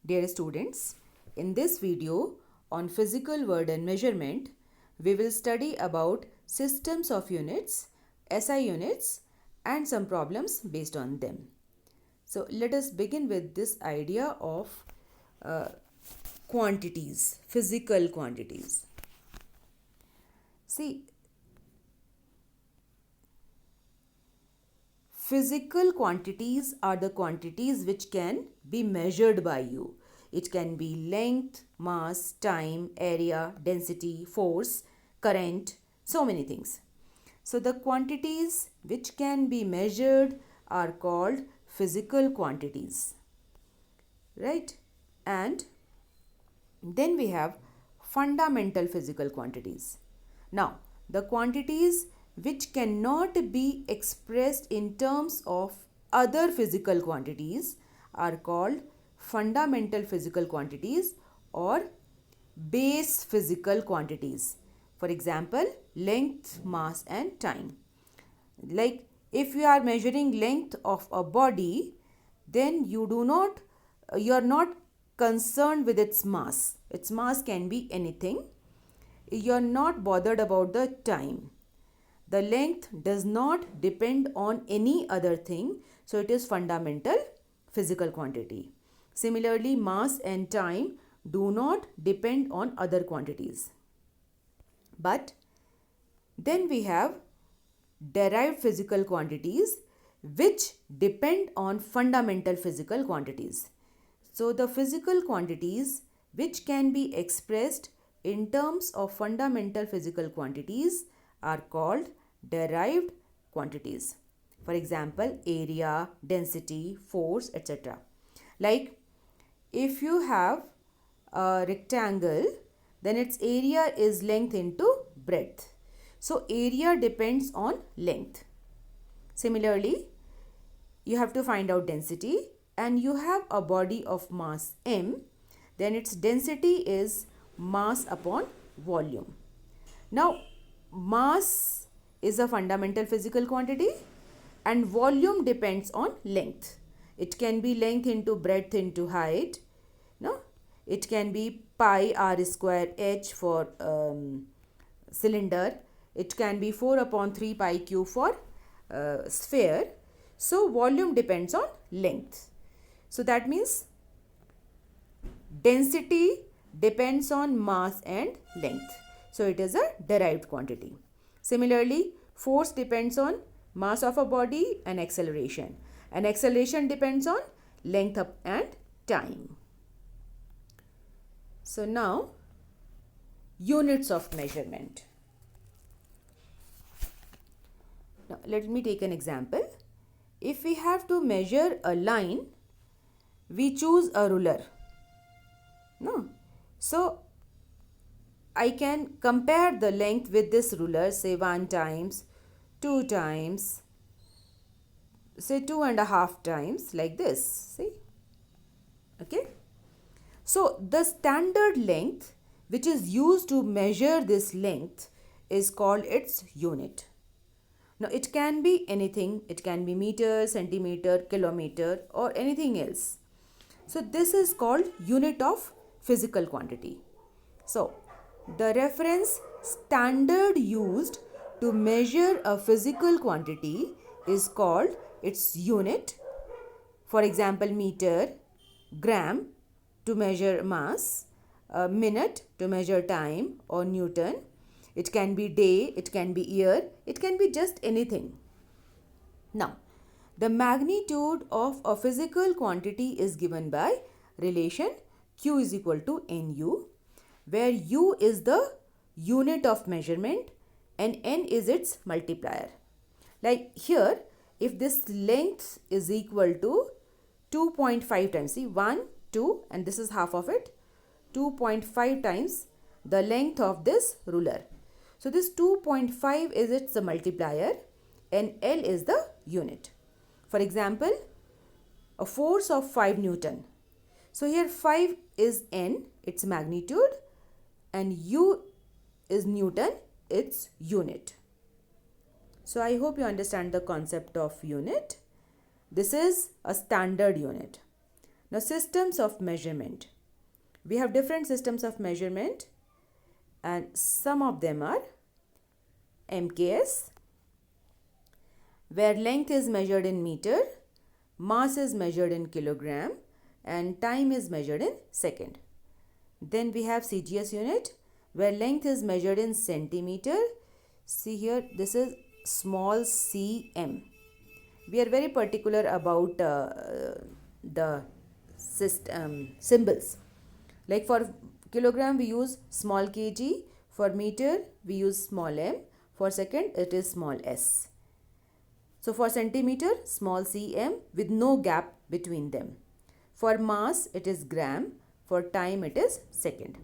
Dear students, in this video on physical word and measurement, we will study about systems of units, SI units and some problems based on them. So let us begin with this idea of quantities, physical quantities. See, physical quantities are the quantities which can be measured by you. It can be length, mass, time, area, density, force, current, so many things. So the quantities which can be measured are called physical quantities, right? And then we have fundamental physical quantities. Now, the quantities which cannot be expressed in terms of other physical quantities are called fundamental physical quantities or base physical quantities. For example, length, mass and time. Like if you are measuring length of a body, then you are not concerned with its mass. Its mass can be anything. You are not bothered about the time. The length does not depend on any other thing, so it is fundamental physical quantity. Similarly, mass and time do not depend on other quantities. But then we have derived physical quantities which depend on fundamental physical quantities. So the physical quantities which can be expressed in terms of fundamental physical quantities are called derived quantities. For example, area, density, force, etc. Like if you have a rectangle, then its area is length into breadth. So area depends on length. Similarly, you have to find out density, and you have a body of mass m, then its density is mass upon volume. Now, mass is a fundamental physical quantity and volume depends on length. It can be length into breadth into height. No, it can be pi r square h for cylinder. It can be 4 upon 3 pi q for sphere. So volume depends on length. So that means density depends on mass and length. So it is a derived quantity. Similarly, force depends on mass of a body and acceleration. And acceleration depends on length up and time. So now, units of measurement. Now let me take an example. If we have to measure a line, we choose a ruler. No. So I can compare the length with this ruler, say 1 times, 2 times, say 2.5 times, like this. See? Okay. So the standard length which is used to measure this length is called its unit. Now it can be anything. It can be meter, centimeter, kilometer or anything else. So this is called unit of physical quantity. So the reference standard used to measure a physical quantity is called its unit. For example, meter, gram to measure mass, minute to measure time, or Newton. It can be day, it can be year, it can be just anything. Now, the magnitude of a physical quantity is given by relation Q is equal to NU, where U is the unit of measurement and N is its multiplier. Like here, if this length is equal to 2.5 times, see 1, 2 and this is half of it, 2.5 times the length of this ruler. So this 2.5 is its multiplier and L is the unit. For example, a force of 5 Newton. So here 5 is N, its magnitude, and U is Newton, its unit. So I hope you understand the concept of unit. This is a standard unit. Now, systems of measurement. We have different systems of measurement, and some of them are MKS, where length is measured in meter, mass is measured in kilogram, and time is measured in second. Then we have CGS unit, where length is measured in centimeter. See here, this is small cm. We are very particular about the symbols. Like for kilogram, we use small kg. For meter, we use small m. For second, it is small s. So for centimeter, small cm with no gap between them. For mass, it is gram. For time, it is second.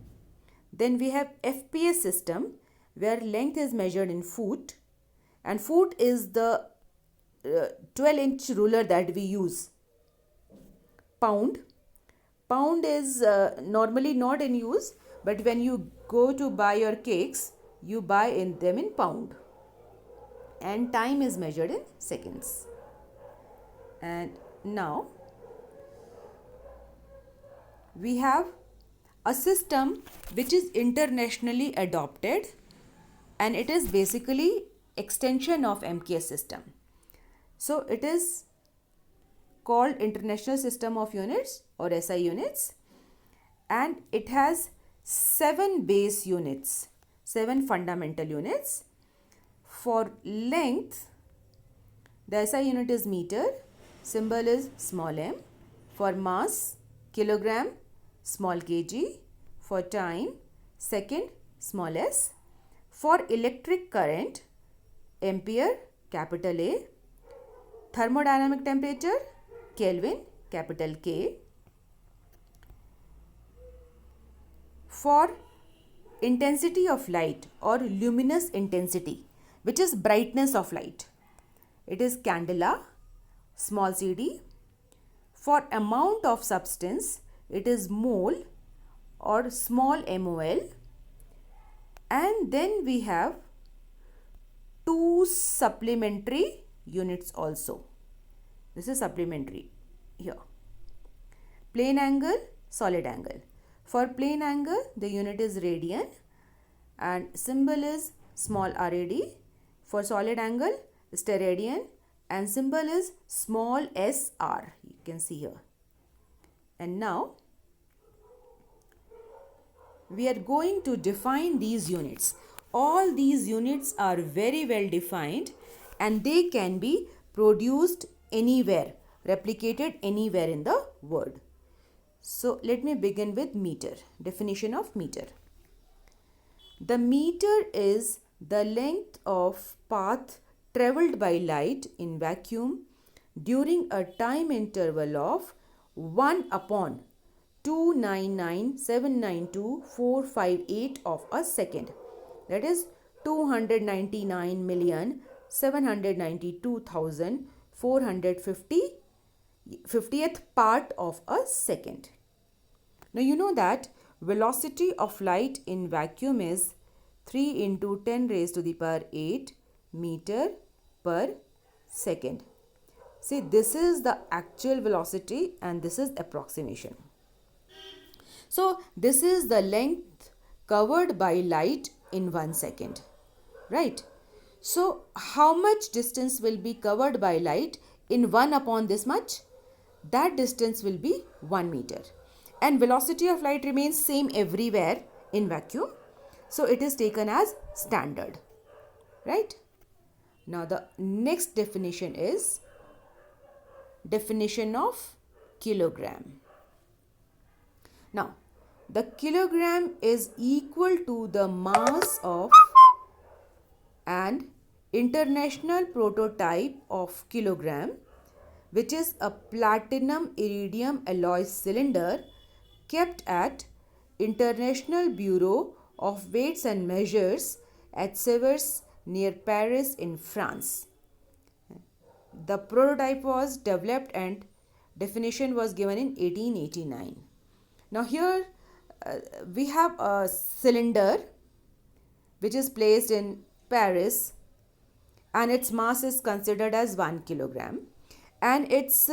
Then we have FPS system, where length is measured in foot, and foot is the 12-inch ruler that we use. Pound. Pound is normally not in use, but when you go to buy your cakes, you buy them in pound. And time is measured in seconds. And now we have a system which is internationally adopted, and it is basically extension of MKS system. So it is called International System of Units or SI units, and it has 7 base units, 7 fundamental units. For length, the SI unit is meter, symbol is small m. For mass, kilogram, small kg. For time, second, small s. For electric current, ampere, capital A. Thermodynamic temperature, Kelvin, capital K. For intensity of light or luminous intensity, which is brightness of light, it is candela, small cd. For amount of substance, it is mole or small mol. And then we have 2 supplementary units also. This is supplementary here. Plane angle, solid angle. For plane angle, the unit is radian and symbol is small rad. For solid angle, steradian, and symbol is small sr. You can see here. And now we are going to define these units. All these units are very well defined, and they can be produced anywhere, replicated anywhere in the world. So let me begin with meter. Definition of meter. The meter is the length of path travelled by light in vacuum during a time interval of 1 upon 299,792,458 of a second. That is 299,792,450th part of a second. Now you know that velocity of light in vacuum is 3 into 10 raised to the power 8 meter per second. See, this is the actual velocity and this is approximation. So this is the length covered by light in 1 second, right? So how much distance will be covered by light in 1 upon this much? That distance will be 1 meter. And velocity of light remains same everywhere in vacuum. So it is taken as standard, right? Now the next definition is definition of kilogram. Now the kilogram is equal to the mass of an international prototype of kilogram, which is a platinum iridium alloy cylinder kept at International Bureau of Weights and Measures at Severs near Paris in France. The prototype was developed and definition was given in 1889. Now here we have a cylinder which is placed in Paris and its mass is considered as 1 kilogram, and its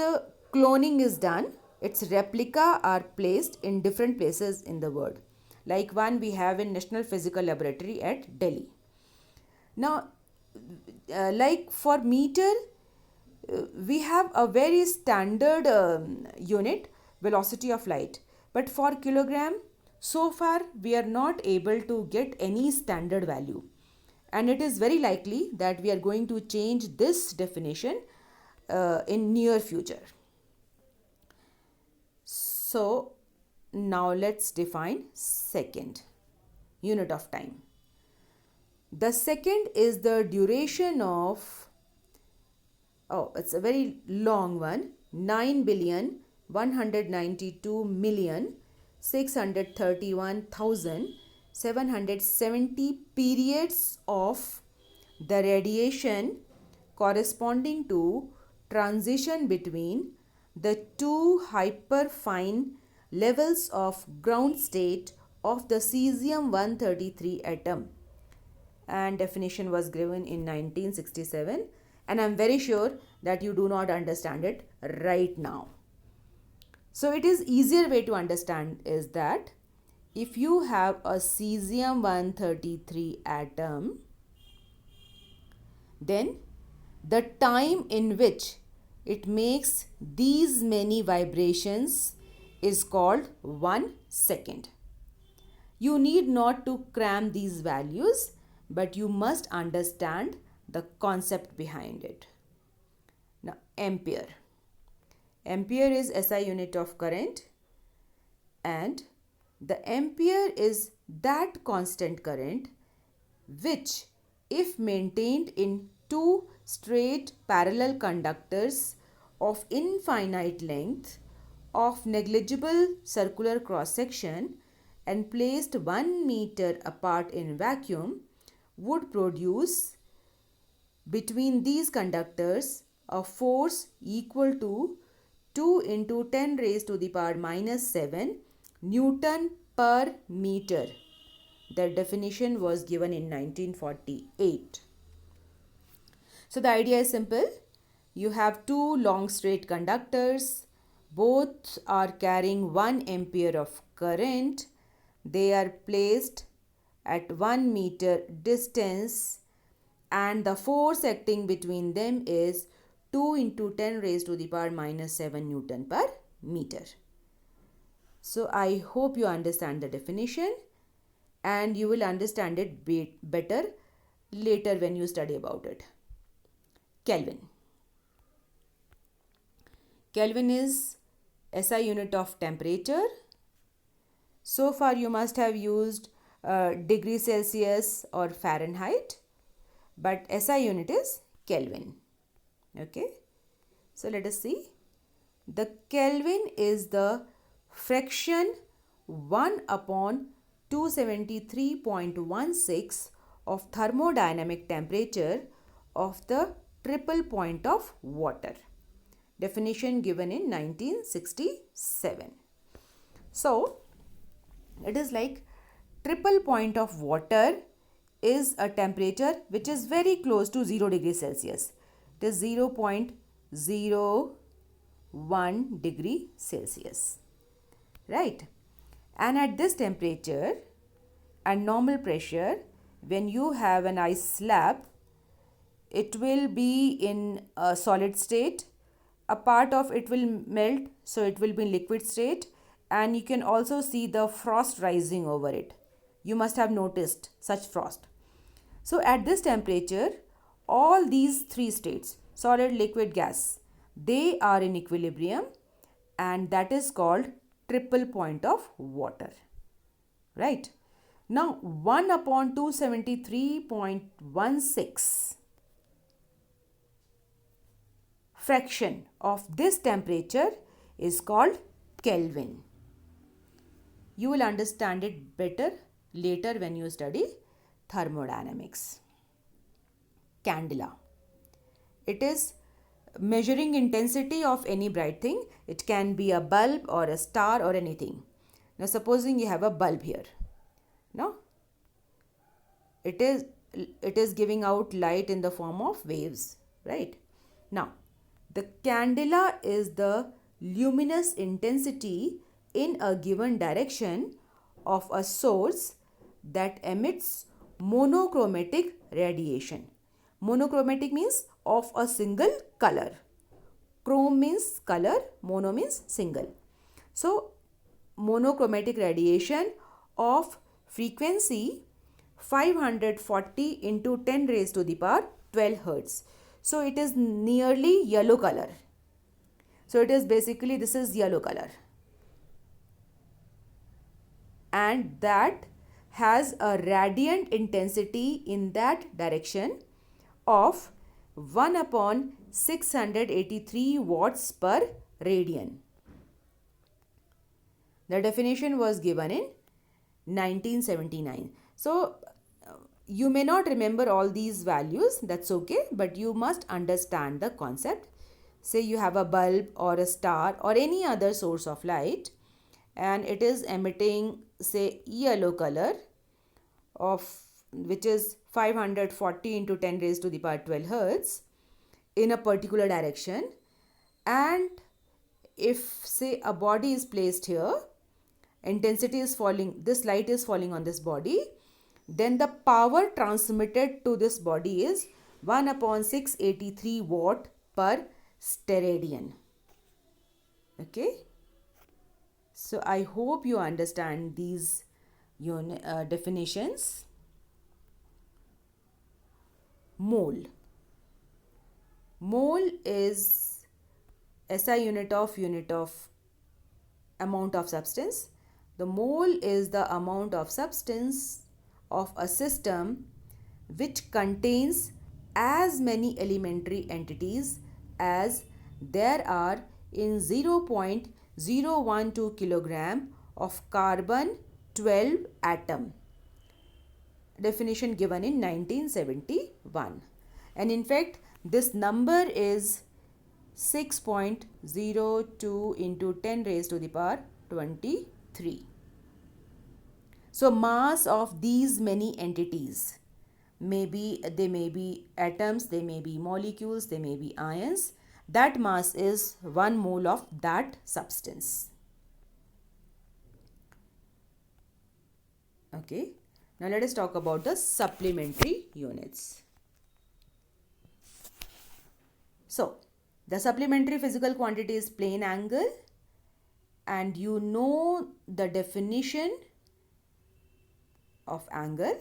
cloning is done its replica are placed in different places in the world. Like one we have in National Physical Laboratory at Delhi. Now, like for meter, we have a very standard unit, velocity of light, but for kilogram, so far we are not able to get any standard value, and it is very likely that we are going to change this definition in near future. So now let's define second, unit of time. The second is the duration of, oh, it's a very long one, 9,192,631,770 periods of the radiation corresponding to transition between the two hyperfine levels of ground state of the cesium-133 atom, and definition was given in 1967, and I'm very sure that you do not understand it right now. So it is easier way to understand is that if you have a cesium-133 atom, then the time in which it makes these many vibrations is called 1 second. You need not to cram these values, but you must understand the concept behind it. Now, ampere. Ampere is SI unit of current, and the ampere is that constant current which, if maintained in two straight parallel conductors of infinite length of negligible circular cross section and placed 1 meter apart in vacuum, would produce between these conductors a force equal to 2 into 10 raised to the power minus 7 Newton per meter. The definition was given in 1948. So the idea is simple. You have two long straight conductors. Both are carrying 1 ampere of current. They are placed at 1 meter distance, and the force acting between them is 2 into 10 raised to the power minus 7 Newton per meter. So I hope you understand the definition, and you will understand it better later when you study about it. Kelvin. Kelvin is SI unit of temperature. So far you must have used degree Celsius or Fahrenheit, but SI unit is Kelvin. Okay, so let us see. The Kelvin is the fraction 1 upon 273.16 of thermodynamic temperature of the triple point of water. Definition given in 1967. So it is like triple point of water is a temperature which is very close to 0 degree Celsius. It is 0.01 degree Celsius. Right? And at this temperature and normal pressure, when you have an ice slab, it will be in a solid state. A part of it will melt, so it will be in liquid state, and you can also see the frost rising over it. You must have noticed such frost. So at this temperature, all these three states, solid, liquid, gas, they are in equilibrium, and that is called triple point of water. Right? Now 1 upon 273.16 fraction of this temperature is called Kelvin. You will understand it better later when you study thermodynamics. Candela. It is measuring intensity of any bright thing. It can be a bulb or a star or anything. Now supposing you have a bulb here. Now it is giving out light in the form of waves, right? Now the candela is the luminous intensity in a given direction of a source that emits monochromatic radiation. Monochromatic means of a single color. Chrome means color, mono means single. So, monochromatic radiation of frequency 540 into 10 raised to the power 12 hertz. So, it is nearly yellow color. So, it is basically, this is yellow color. And that has a radiant intensity in that direction of 1 upon 683 watts per radian. The definition was given in 1979. So, you may not remember all these values, that's okay, but you must understand the concept. Say you have a bulb or a star or any other source of light and it is emitting, say, yellow color of which is 540 into 10 raised to the power 12 hertz in a particular direction, and if say a body is placed here, intensity is falling, this light is falling on this body, then the power transmitted to this body is 1 upon 683 watt per steradian. Okay. So I hope you understand these definitions. Mole. Mole is SI unit of amount of substance. The mole is the amount of substance of a system which contains as many elementary entities as there are in 0.012 kilogram of carbon 12 atom. Definition given in 1971. And in fact, this number is 6.02 into 10 raised to the power 23. So mass of these many entities they may be atoms, they may be molecules, they may be ions. That mass is 1 mole of that substance. Okay. Now let us talk about the supplementary units. So, the supplementary physical quantity is plane angle, and you know the definition of angle.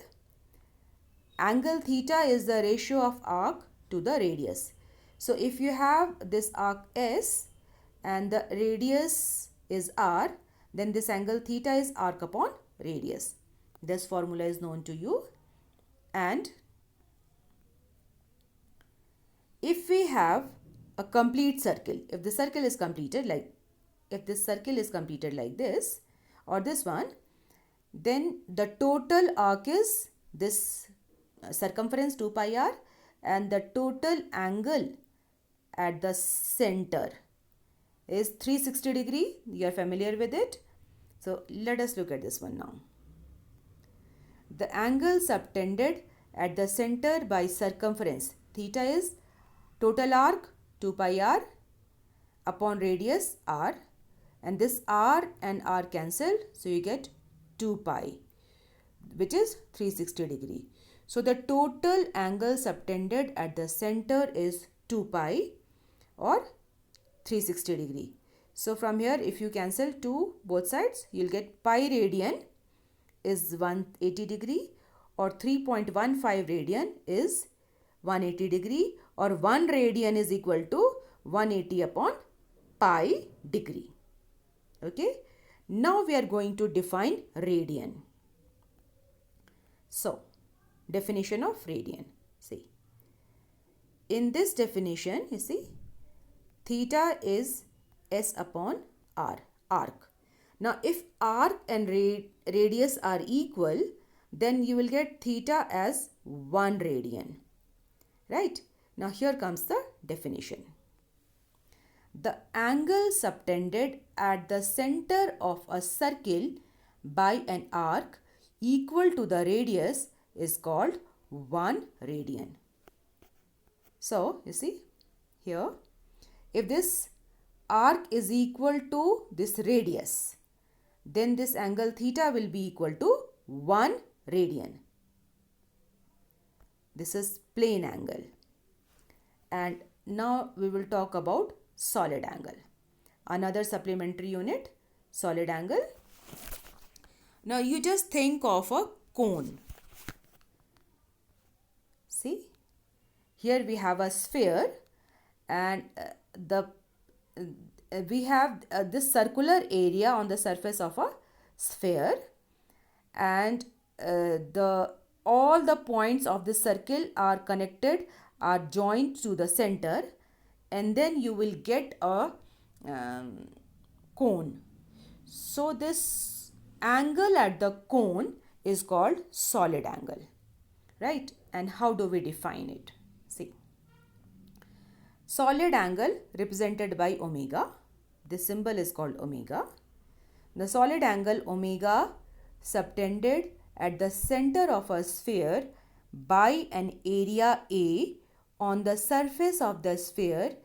Angle theta is the ratio of arc to the radius. So, if you have this arc S and the radius is R, then this angle theta is arc upon radius. This formula is known to you. And if we have a complete circle, if the circle is completed like, if this circle is completed like this or this one, then the total arc is this circumference 2 pi r, and the total angle at the center is 360 degree. You are familiar with it. So let us look at this one now. The angle subtended at the center by circumference theta is total arc 2 pi r upon radius r, and this r and r cancelled, so you get 2 pi, which is 360 degree. So the total angle subtended at the center is 2 pi or 360 degree. So from here, if you cancel 2 both sides, you'll get pi radian is 180 degree, or 3.15 radian is 180 degree, or 1 radian is equal to 180 upon pi degree. Okay. Now we are going to define radian. So, definition of radian. See, in this definition, you see, theta is S upon R, arc. Now, if arc and radius are equal, then you will get theta as 1 radian. Right? Now, here comes the definition. The angle subtended at the center of a circle by an arc equal to the radius is called 1 radian. So, you see here, if this arc is equal to this radius, then this angle theta will be equal to 1 radian. This is plane angle. And now we will talk about solid angle. Another supplementary unit, solid angle. Now you just think of a cone. See, here we have a sphere, and we have this circular area on the surface of a sphere, and all the points of this circle are connected, are joined to the center, and then you will get a cone. So this angle at the cone is called solid angle, right? And how do we define it? See, solid angle represented by omega. This symbol is called omega. The solid angle omega subtended at the center of a sphere by an area A on the surface of the sphere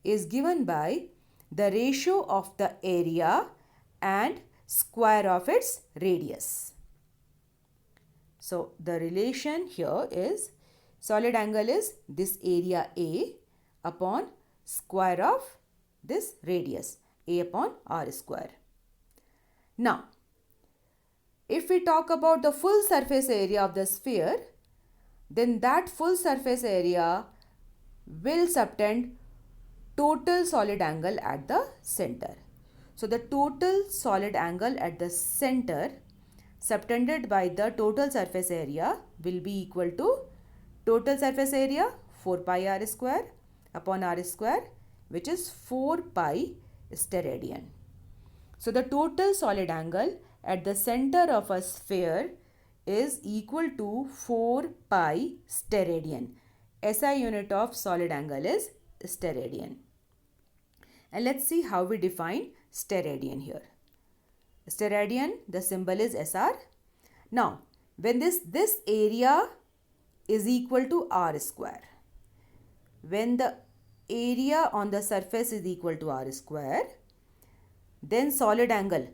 is given by the ratio of the area and square of its radius. So the relation here is solid angle is this area A upon square of this radius, A upon r square. Now, if we talk about the full surface area of the sphere, then that full surface area will subtend total solid angle at the center. So the total solid angle at the center subtended by the total surface area will be equal to total surface area 4 pi r square upon r square, which is 4 pi steradian. So the total solid angle at the center of a sphere is equal to 4 pi steradian. SI unit of solid angle is steradian. And let's see how we define steradian here. Steradian, the symbol is SR. Now, when this area is equal to r square, when the area on the surface is equal to r square, then solid angle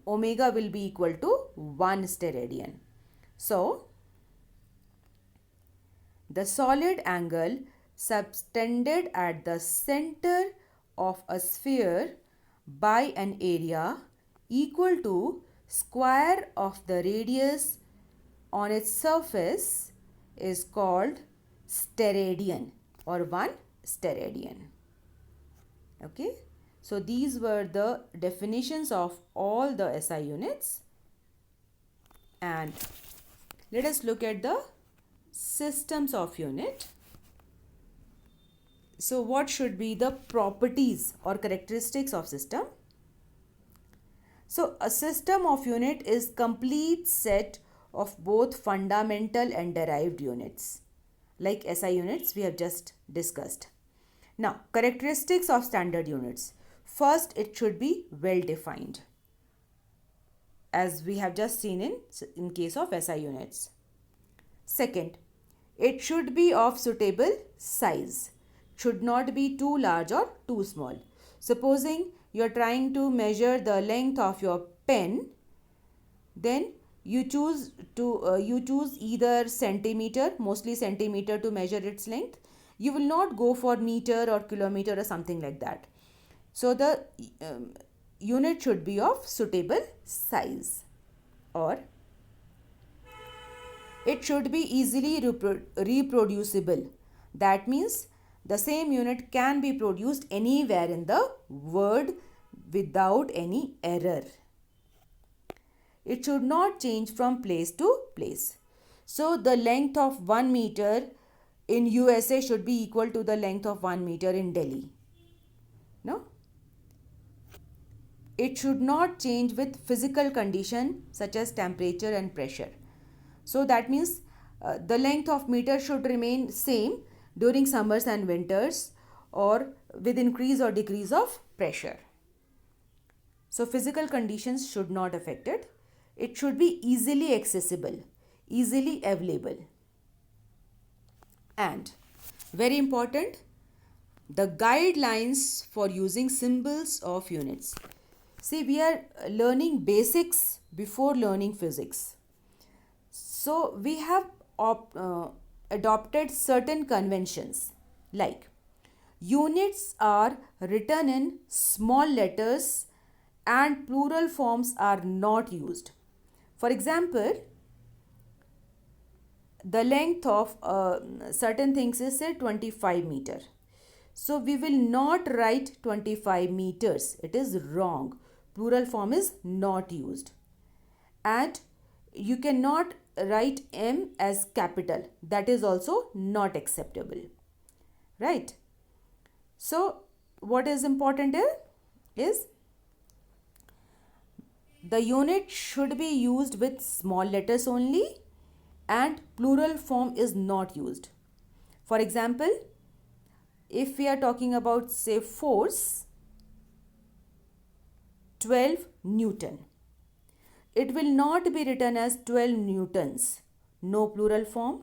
omega will be equal to 1 steradian. So, the solid angle subtended at the center of a sphere by an area equal to square of the radius on its surface is called steradian or 1 steradian. Okay. So these were the definitions of all the SI units, and let us look at the systems of unit. So what should be the properties or characteristics of system? So a system of unit is complete set of both fundamental and derived units, like SI units we have just discussed. Now, characteristics of standard units. First, it should be well defined, as we have just seen in case of SI units. Second, it should be of suitable size, should not be too large or too small. Supposing you are trying to measure the length of your pen, then you choose either centimeter, mostly centimeter, to measure its length. You will not go for meter or kilometer or something like that. So the unit should be of suitable size, or it should be easily reproducible. That means the same unit can be produced anywhere in the world without any error. It should not change from place to place. So the length of 1 meter in USA should be equal to the length of 1 meter in Delhi. No? It should not change with physical condition such as temperature and pressure. So that means the length of meter should remain same during summers and winters, or with increase or decrease of pressure. So physical conditions should not affect it. It should be easily accessible, easily available. And very important, the guidelines for using symbols of units. See, we are learning basics before learning physics. So, we have adopted certain conventions like units are written in small letters and plural forms are not used. For example, the length of certain things is say 25 meter. So we will not write 25 meters. It is wrong. Plural form is not used. And you cannot write M as capital. That is also not acceptable. Right? So what is important here is the unit should be used with small letters only and plural form is not used. For example, if we are talking about say force, 12 Newton, it will not be written as 12 newtons, no plural form.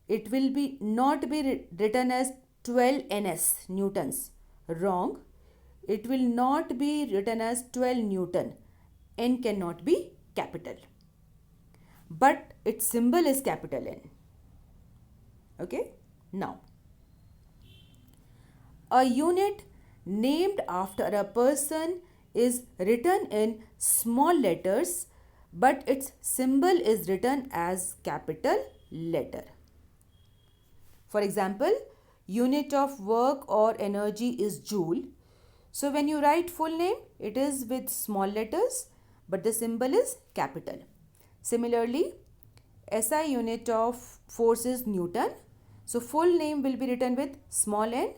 It will be not be written as 12 ns, newtons, wrong. It will not be written as 12 Newton, n cannot be capital. But its symbol is capital N. Okay, now a unit named after a person is written in small letters, but its symbol is written as capital letter. For example, unit of work or energy is joule. So when you write full name, it is with small letters, but the symbol is capital. Similarly, SI unit of force is Newton. So full name will be written with small n,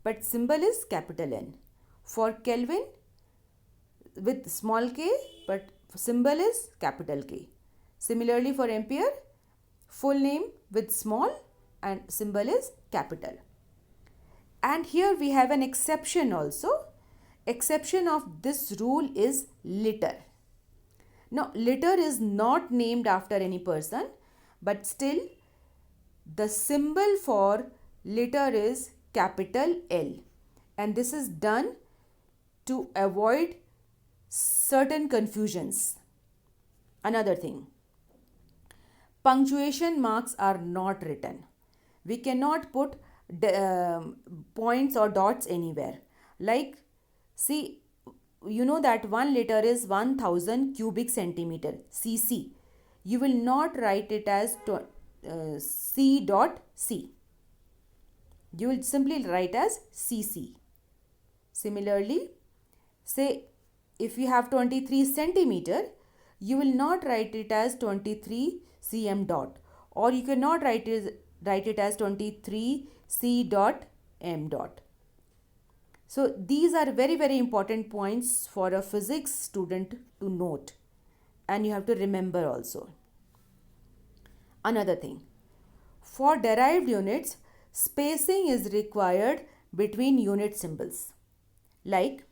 but symbol is capital N. For Kelvin, with small k, but symbol is capital K. Similarly for ampere, full name with small and symbol is capital. And here we have an exception also. Exception of this rule is liter. Now, liter is not named after any person, but still the symbol for liter is capital L. And this is done to avoid certain confusions. Another thing, punctuation marks are not written. We cannot put points or dots anywhere. Like, see, you know that 1 liter is 1000 cubic centimeter, cc. You will not write it as c dot c. You will simply write as cc. Similarly, say if you have 23 centimeter, you will not write it as 23 cm dot, or you cannot write it as 23 c dot m dot. So these are very important points for a physics student to note, and you have to remember also. Another thing, for derived units, spacing is required between unit symbols. Like,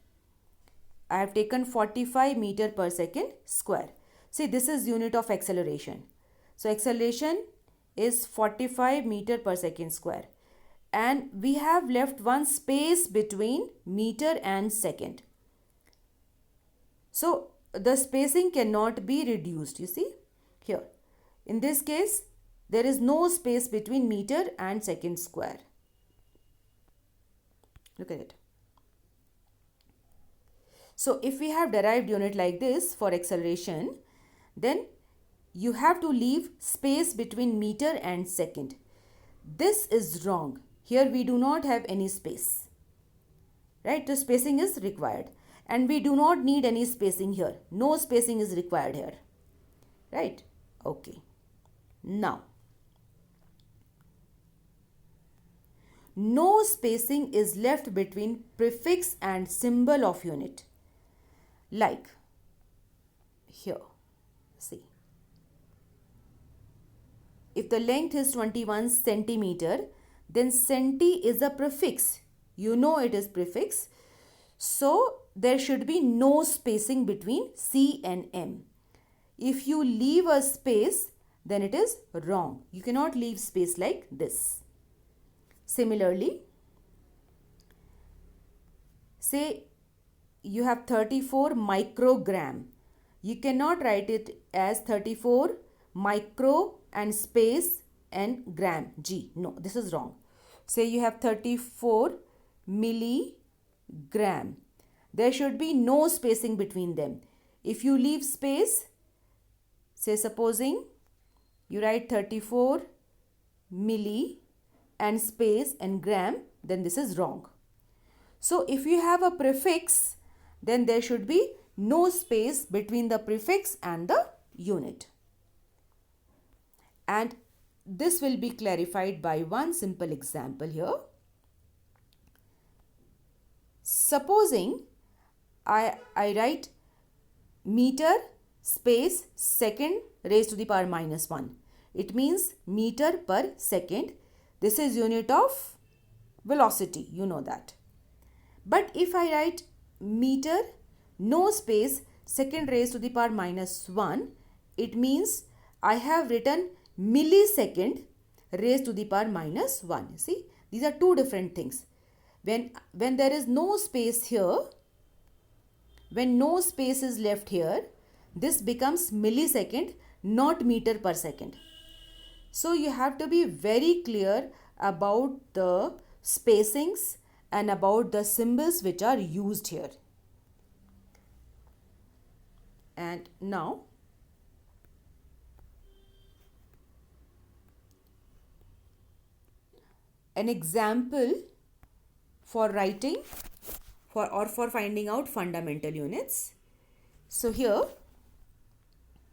I have taken 45 meter per second square. See, this is unit of acceleration. So acceleration is 45 meter per second square. And we have left one space between meter and second. So the spacing cannot be reduced, you see here. In this case, there is no space between meter and second square. Look at it. So if we have derived unit like this for acceleration, then you have to leave space between meter and second. This is wrong. Here we do not have any space. Right? The spacing is required. And we do not need any spacing here. No spacing is required here. Right? Okay. Now, no spacing is left between prefix and symbol of unit. Like here, see. If the length is 21 centimeter, then centi is a prefix. You know it is prefix. So there should be no spacing between C and M. If you leave a space, then it is wrong. You cannot leave space like this. Similarly, Say you have 34 microgram. You cannot write it as 34 micro and space and gram g. No, this is wrong. Say you have 34 milligram. There should be no spacing between them. If you leave space, say supposing you write 34 milli and space and gram, then this is wrong. So if you have a prefix, then there should be no space between the prefix and the unit. And this will be clarified by one simple example here. Supposing I write meter space second raised to the power minus 1. It means meter per second. This is unit of velocity, you know that. But if I write meter no space second raised to the power minus 1, it means I have written millisecond raised to the power minus 1. See, these are two different things. When there is no space here, when no space is left here, this becomes millisecond, not meter per second. So you have to be very clear about the spacings and about the symbols which are used here. And now an example for writing for finding out fundamental units. So here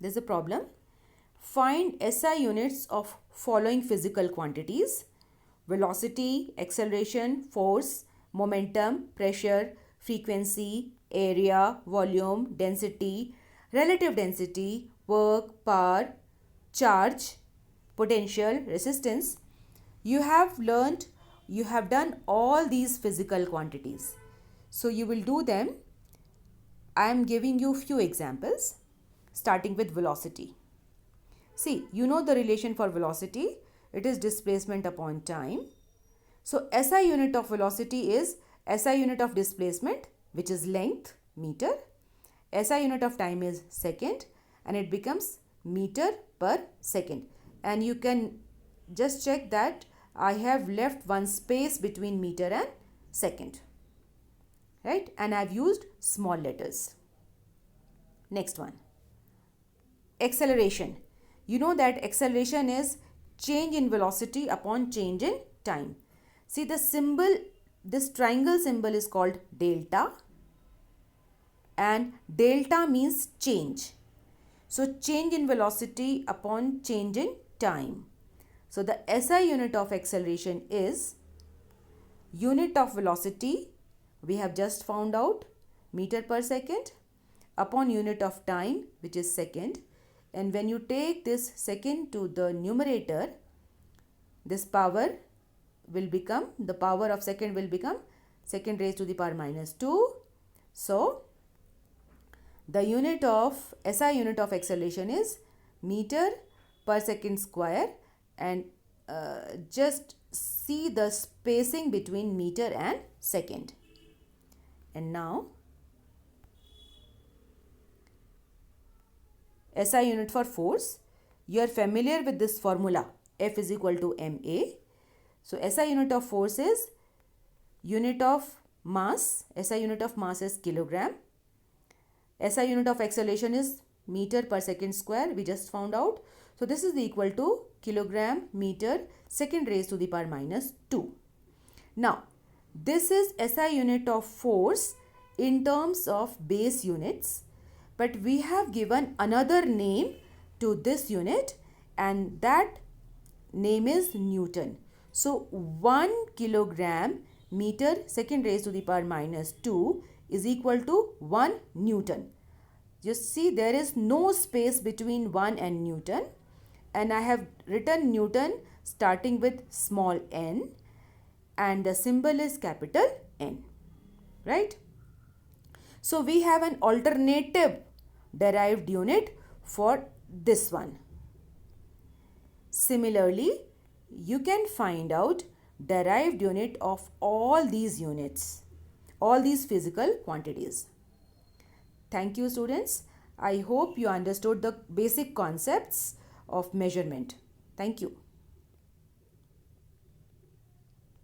there's a problem. Find SI units of following physical quantities: velocity, acceleration, force, momentum, pressure, frequency, area, volume, density, relative density, work, power, charge, potential, resistance. You have done all these physical quantities. So you will do them. I am giving you few examples, starting with velocity. See, you know the relation for velocity. It is displacement upon time. So SI unit of velocity is SI unit of displacement, which is length, meter. SI unit of time is second, and it becomes meter per second. And you can just check that I have left one space between meter and second, right? And I have used small letters. Next one, acceleration. You know that acceleration is change in velocity upon change in time. See the symbol, this triangle symbol is called delta, and delta means change. So change in velocity upon change in time. So the SI unit of acceleration is unit of velocity, we have just found out, meter per second, upon unit of time, which is second. And when you take this second to the numerator, this power will become, the power of second will become second raised to the power minus 2. So the unit of SI unit of acceleration is meter per second square, and just see the spacing between meter and second. And now SI unit for force. You are familiar with this formula, F is equal to ma. So SI unit of force is unit of mass. SI unit of mass is kilogram. SI unit of acceleration is meter per second square, we just found out. So this is equal to kilogram meter second raised to the power minus 2. Now this is SI unit of force in terms of base units, but we have given another name to this unit, and that name is Newton. So 1 kilogram meter second raised to the power minus 2 is equal to 1 Newton. Just see, there is no space between 1 and Newton, and I have written Newton starting with small n, and the symbol is capital N, right? So we have an alternative derived unit for this one. Similarly, you can find out derived unit of all these units, all these physical quantities. Thank you, students. I hope you understood the basic concepts of measurement. Thank you.